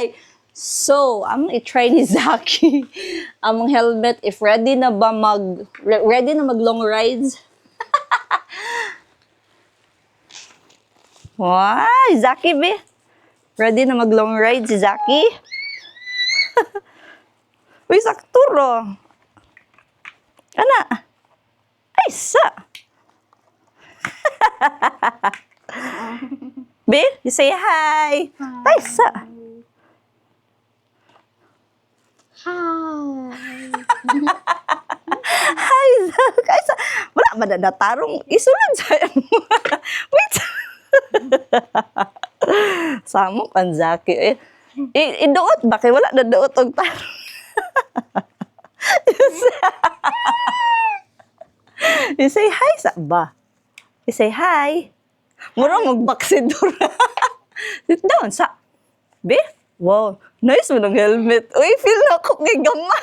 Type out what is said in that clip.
hi. So, I'm i-try ni Zaki among helmet if ready na ba ready na mag long rides. Wow, Zaki be. Ready na mag long ride si Zaki? Uy, sakturo. Ana. Ay, sa. Be, you say hi. Ay, sa. Hi, Zaki. Ay, sa. Wala ba na natarong? Isunod sa'yo mo. Wait. Samok ang Zaki. Iduot ba? Kaya wala na duot og tarong. You say hi sa ba? You say hi. Mura magbaksidor. Sit down sa. Be? Wow, nice mo ng helmet. Uy, feel na ako kay gama.